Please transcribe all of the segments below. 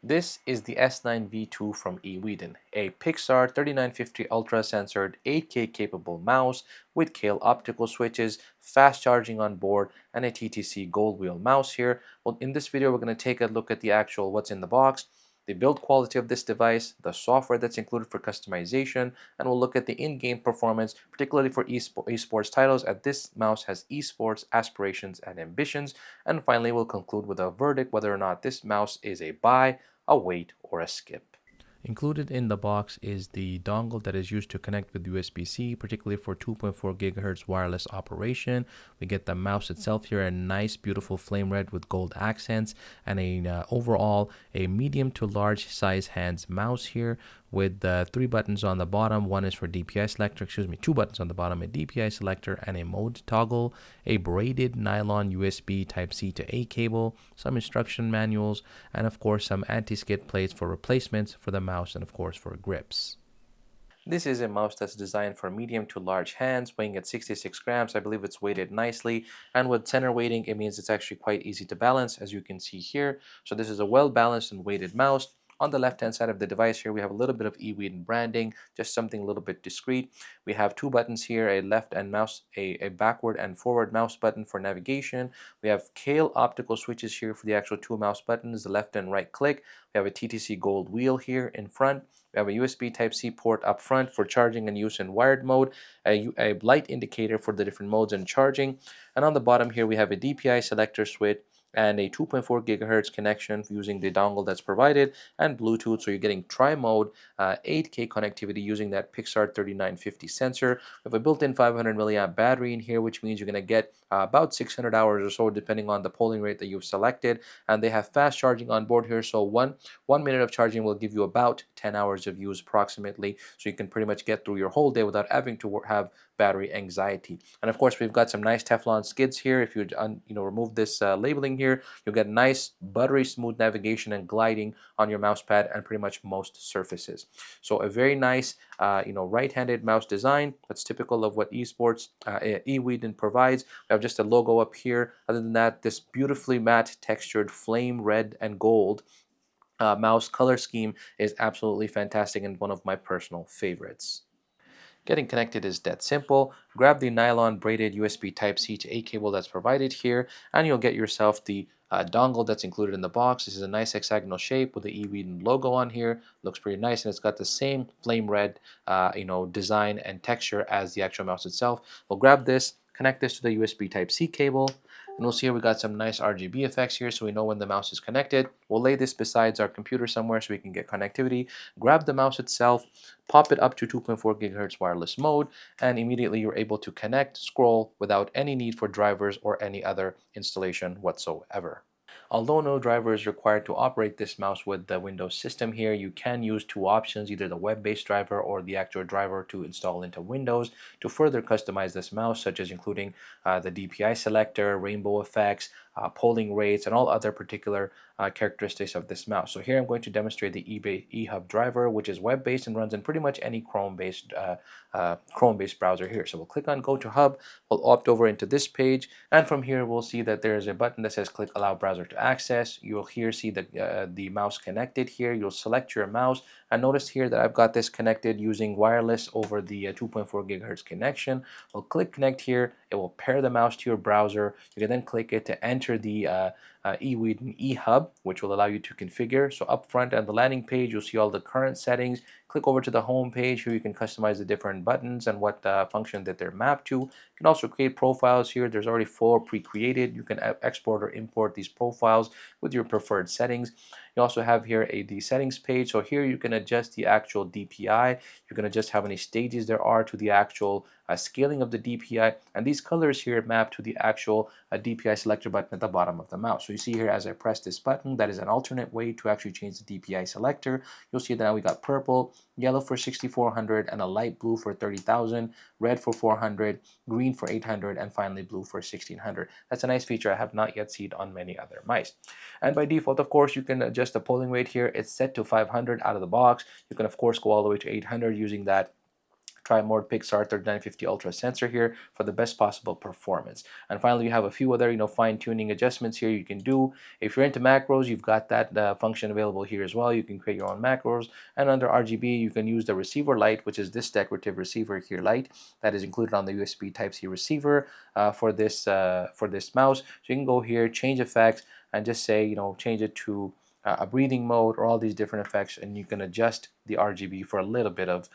This is the S9 V2 from EWEADN, a Pixar 3950 Ultra censored 8K capable mouse with Kale optical switches, fast charging on board, and a TTC gold wheel mouse here. Well, in this video, we're going to take a look at the actual what's in the box, the build quality of this device, the software that's included for customization, and we'll look at the in-game performance, particularly for esports titles, as this mouse has esports aspirations and ambitions. And finally, we'll conclude with a verdict whether or not this mouse is a buy, a wait, or a skip. Included in the box is the dongle that is used to connect with USB-C, particularly for 2.4 gigahertz wireless operation. We get the mouse itself here, a nice, beautiful flame red with gold accents, and overall a medium to large size hands mouse here with three buttons on the bottom. One is for DPI selector, two buttons on the bottom, a DPI selector and a mode toggle, a braided nylon USB Type-C to A cable, some instruction manuals, and of course some anti-skid plates for replacements for the mouse and of course for grips. This is a mouse that's designed for medium to large hands, weighing at 66 grams. I believe it's weighted nicely, and with center weighting, it means it's actually quite easy to balance, as you can see here. So this is a well-balanced and weighted mouse. On the left-hand side of the device here, we have a little bit of EWEADN branding, just something a little bit discreet. We have two buttons here, a left and mouse, a backward and forward mouse button for navigation. We have Kale optical switches here for the actual two mouse buttons, the left and right click. We have a TTC gold wheel here in front. We have a USB Type-C port up front for charging and use in wired mode, a light indicator for the different modes and charging, and on the bottom here we have a DPI selector switch and a 2.4 gigahertz connection using the dongle that's provided, and Bluetooth, so you're getting tri-mode 8K connectivity using that Pixar 3950 sensor. We have a built-in 500 milliamp battery in here, which means you're going to get about 600 hours or so depending on the polling rate that you've selected, and they have fast charging on board here, so one minute of charging will give you about 10 hours of use approximately, so you can pretty much get through your whole day without having to have battery anxiety. And of course, we've got some nice Teflon skids here. If you remove this labeling here, you'll get nice buttery smooth navigation and gliding on your mouse pad and pretty much most surfaces. So a very nice right-handed mouse design that's typical of what esports EWEADN provides. We have just a logo up here. Other than that, this beautifully matte textured flame red and gold mouse color scheme is absolutely fantastic and one of my personal favorites. Getting connected is that simple. Grab the nylon braided USB Type-C to A cable that's provided here, and you'll get yourself the dongle that's included in the box. This is a nice hexagonal shape with the EWEADN logo on here. Looks pretty nice, and it's got the same flame red, design and texture as the actual mouse itself. We'll grab this, connect this to the USB Type-C cable, and we'll see here we got some nice RGB effects here so we know when the mouse is connected. We'll lay this besides our computer somewhere so we can get connectivity. Grab the mouse itself, pop it up to 2.4 gigahertz wireless mode, and immediately you're able to connect, scroll without any need for drivers or any other installation whatsoever. Although no driver is required to operate this mouse with the Windows system here, you can use two options, either the web-based driver or the actual driver to install into Windows to further customize this mouse, such as including the DPI selector, rainbow effects, polling rates, and all other particular characteristics of this mouse. So here I'm going to demonstrate the eHub driver, which is web-based and runs in pretty much any Chrome-based browser here. So we'll click on Go to Hub, we'll opt over into this page, and from here we'll see that there is a button that says Click Allow Browser to Access. You'll here see the mouse connected here. You'll select your mouse, and notice here that I've got this connected using wireless over the 2.4 gigahertz connection. We'll click Connect here. It will pair the mouse to your browser. You can then click it to enter the EWEADN eHub, which will allow you to configure. So up front on the landing page, you'll see all the current settings. Click over to the home page. Here you can customize the different buttons and what function that they're mapped to. You can also create profiles here. There's already 4 pre-created. You can export or import these profiles with your preferred settings. You also have here the settings page. So here you can adjust the actual DPI. You can adjust how many stages there are to the actual scaling of the DPI. And these colors here map to the actual DPI selector button at the bottom of the mouse. So you see here as I press this button, that is an alternate way to actually change the DPI selector. You'll see that now we got purple, yellow for 6400, and a light blue for 30,000, red for 400, green for 800, and finally blue for 1600. That's a nice feature I have not yet seen on many other mice. And by default, of course, you can adjust the polling rate here. It's set to 500 out of the box. You can, of course, go all the way to 800 using that tri-mode Pixar 3950 Ultra sensor here for the best possible performance. And finally, you have a few other fine-tuning adjustments here you can do. If you're into macros, you've got that function available here as well. You can create your own macros, and under RGB you can use the receiver light, which is this decorative receiver here light that is included on the USB Type-C receiver for this mouse. So you can go here, change effects, and just say change it to a breathing mode, or all these different effects, and you can adjust the RGB for a little bit of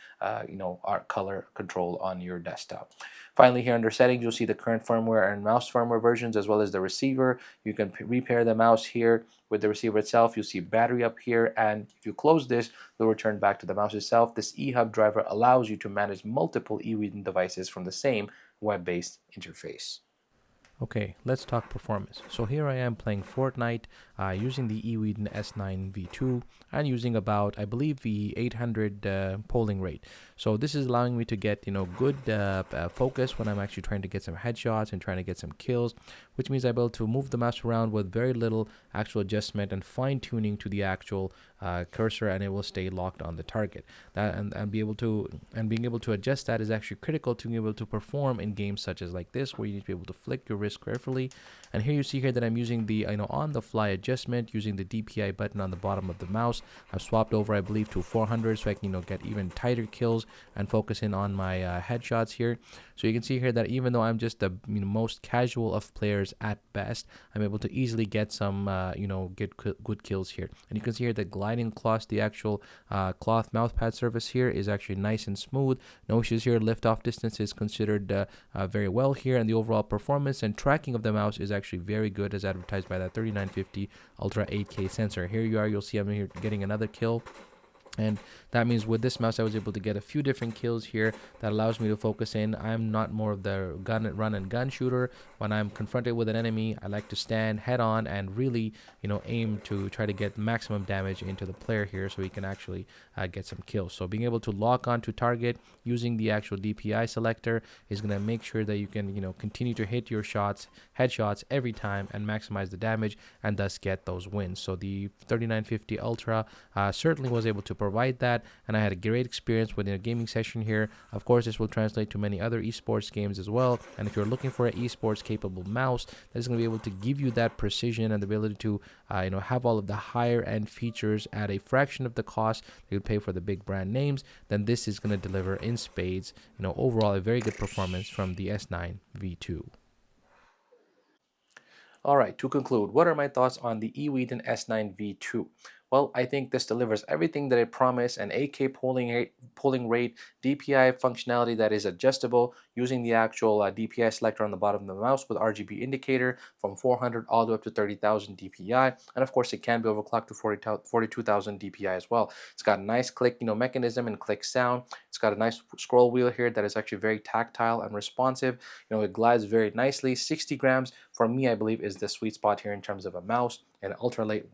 art color control on your desktop. Finally, here under settings, you'll see the current firmware and mouse firmware versions, as well as the receiver. You can repair the mouse here with the receiver itself. You'll see battery up here, and if you close this, you'll return back to the mouse itself. This eHub driver allows you to manage multiple EWEADN devices from the same web-based interface. Okay, let's talk performance. So here I am playing Fortnite using the EWEADN S9 V2 and using about, I believe, the 800 polling rate. So this is allowing me to get, good focus when I'm actually trying to get some headshots and trying to get some kills, which means I'm able to move the mouse around with very little actual adjustment and fine tuning to the actual cursor, and it will stay locked on the target. Being able to adjust that is actually critical to be able to perform in games such as like this, where you need to be able to flick your wrist carefully. And here you see here that I'm using the on the fly adjustment using the DPI button on the bottom of the mouse. I've swapped over, I believe, to 400 so I can get even tighter kills and focus in on my headshots here. So you can see here that even though I'm just the most casual of players at best, I'm able to easily get some get good kills here. And you can see here the gliding across the actual cloth mousepad surface here is actually nice and smooth. No issues here. Liftoff distance is considered very well here, and the overall performance and tracking of the mouse is actually very good, as advertised by that 3950 Ultra 8K sensor. Here you are. You'll see I'm here getting another kill. And that means with this mouse I was able to get a few different kills here that allows me to focus in. I'm not more of the run and gun shooter. When I'm confronted with an enemy, I like to stand head on and really aim to try to get maximum damage into the player here, so he can actually get some kills. So being able to lock on to target using the actual DPI selector is going to make sure that you can continue to hit your headshots every time and maximize the damage, and thus get those wins. So the 3950 Ultra certainly was able to provide that, and I had a great experience within a gaming session here. Of course, this will translate to many other esports games as well, and if you're looking for an esports capable mouse that is going to be able to give you that precision and the ability to have all of the higher end features at a fraction of the cost that you pay for the big brand names, then this is going to deliver in spades overall a very good performance from the S9 V2. Alright, to conclude, what are my thoughts on the EWEADN S9 V2? Well, I think this delivers everything that it promised: an 8K polling rate, DPI functionality that is adjustable using the actual DPI selector on the bottom of the mouse with RGB indicator from 400 all the way up to 30,000 DPI, and of course it can be overclocked to 42,000 DPI as well. It's got a nice click mechanism and click sound. It's got a nice scroll wheel here that is actually very tactile and responsive. It glides very nicely. 60 grams for me, I believe, is the sweet spot here in terms of a mouse, and ultralight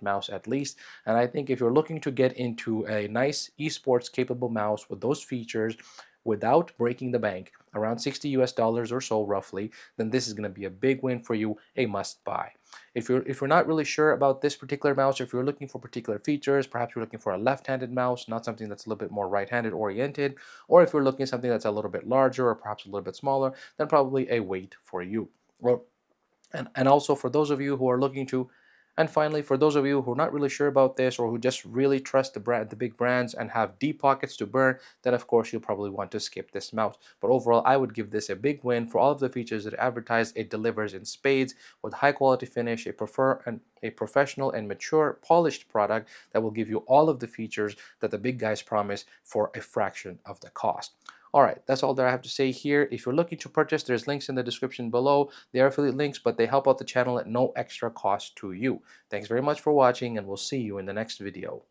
mouse at least. And I think if you're looking to get into a nice esports capable mouse with those features without breaking the bank, around $60 US or so roughly, then this is going to be a big win for you, a must buy. If you're not really sure about this particular mouse, if you're looking for particular features, perhaps you're looking for a left-handed mouse, not something that's a little bit more right-handed oriented, or if you're looking at something that's a little bit larger or perhaps a little bit smaller, then probably a wait for you. Well, and also for those of you who are looking to, and finally, for those of you who are not really sure about this, or who just really trust the big brands and have deep pockets to burn, then of course you'll probably want to skip this mouse. But overall, I would give this a big win for all of the features that advertise. It delivers in spades with high quality finish, a professional and mature polished product that will give you all of the features that the big guys promise for a fraction of the cost. Alright, that's all that I have to say here. If you're looking to purchase, there's links in the description below. They are affiliate links, but they help out the channel at no extra cost to you. Thanks very much for watching, and we'll see you in the next video.